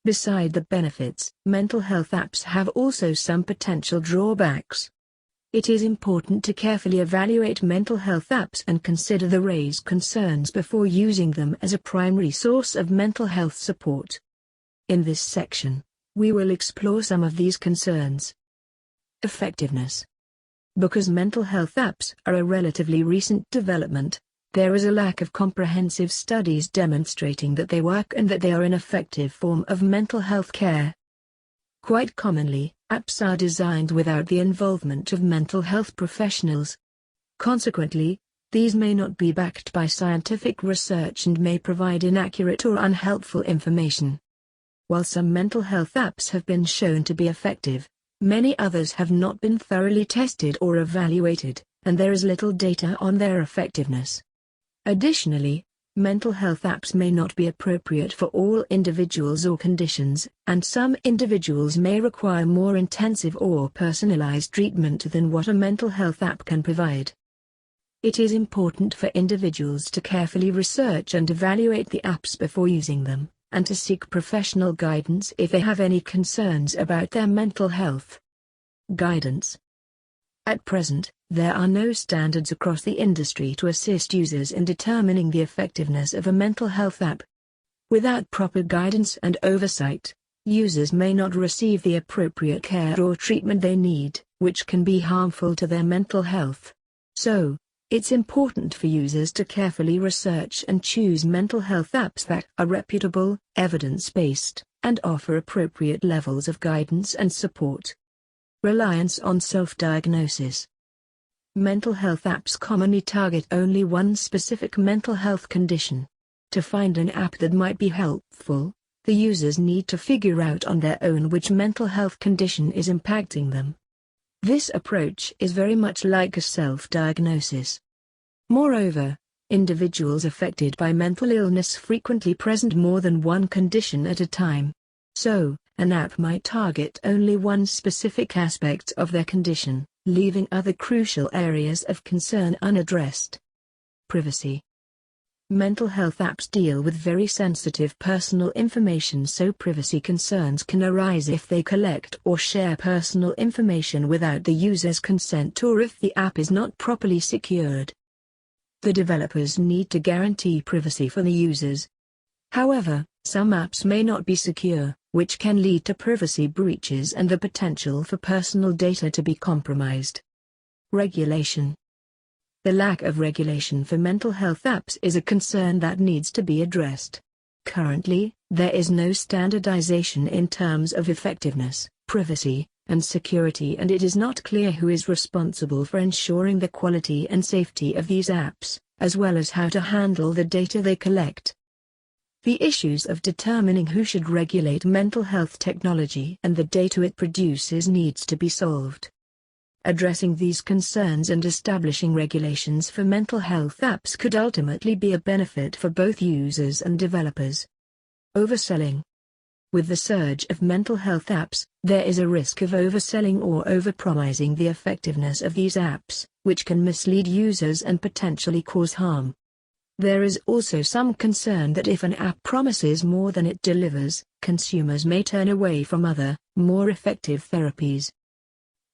Beside the benefits, mental health apps have also some potential drawbacks. It is important to carefully evaluate mental health apps and consider the raised concerns before using them as a primary source of mental health support. In this section, we will explore some of these concerns. Effectiveness. Because mental health apps are a relatively recent development, there is a lack of comprehensive studies demonstrating that they work and that they are an effective form of mental health care. Quite commonly, apps are designed without the involvement of mental health professionals. Consequently, these may not be backed by scientific research and may provide inaccurate or unhelpful information. While some mental health apps have been shown to be effective, many others have not been thoroughly tested or evaluated, and there is little data on their effectiveness. Additionally, mental health apps may not be appropriate for all individuals or conditions, and some individuals may require more intensive or personalized treatment than what a mental health app can provide. It is important for individuals to carefully research and evaluate the apps before using them, and to seek professional guidance if they have any concerns about their mental health. Guidance. At present, there are no standards across the industry to assist users in determining the effectiveness of a mental health app. Without proper guidance and oversight, users may not receive the appropriate care or treatment they need, which can be harmful to their mental health. So, it's important for users to carefully research and choose mental health apps that are reputable, evidence-based, and offer appropriate levels of guidance and support. Reliance on self-diagnosis. Mental health apps commonly target only one specific mental health condition. To find an app that might be helpful, the users need to figure out on their own which mental health condition is impacting them. This approach is very much like a self-diagnosis. Moreover, individuals affected by mental illness frequently present more than one condition at a time. So, an app might target only one specific aspect of their condition, leaving other crucial areas of concern unaddressed. Privacy. Mental health apps deal with very sensitive personal information, so privacy concerns can arise if they collect or share personal information without the user's consent or if the app is not properly secured. The developers need to guarantee privacy for the users. However, some apps may not be secure, which can lead to privacy breaches and the potential for personal data to be compromised. Regulation. The lack of regulation for mental health apps is a concern that needs to be addressed. Currently, there is no standardization in terms of effectiveness, privacy, and security, and it is not clear who is responsible for ensuring the quality and safety of these apps, as well as how to handle the data they collect. The issues of determining who should regulate mental health technology and the data it produces needs to be solved. Addressing these concerns and establishing regulations for mental health apps could ultimately be a benefit for both users and developers. Overselling. With the surge of mental health apps, there is a risk of overselling or overpromising the effectiveness of these apps, which can mislead users and potentially cause harm. There is also some concern that if an app promises more than it delivers, consumers may turn away from other, more effective therapies.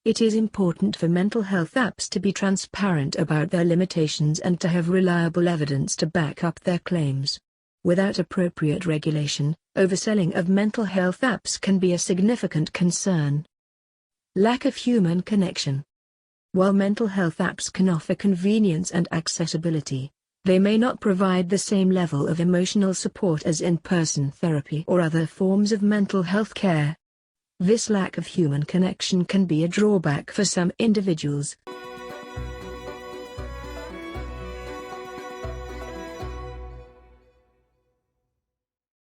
It is important for mental health apps to be transparent about their limitations and to have reliable evidence to back up their claims. Without appropriate regulation, overselling of mental health apps can be a significant concern. Lack of human connection. While mental health apps can offer convenience and accessibility, they may not provide the same level of emotional support as in-person therapy or other forms of mental health care. This lack of human connection can be a drawback for some individuals.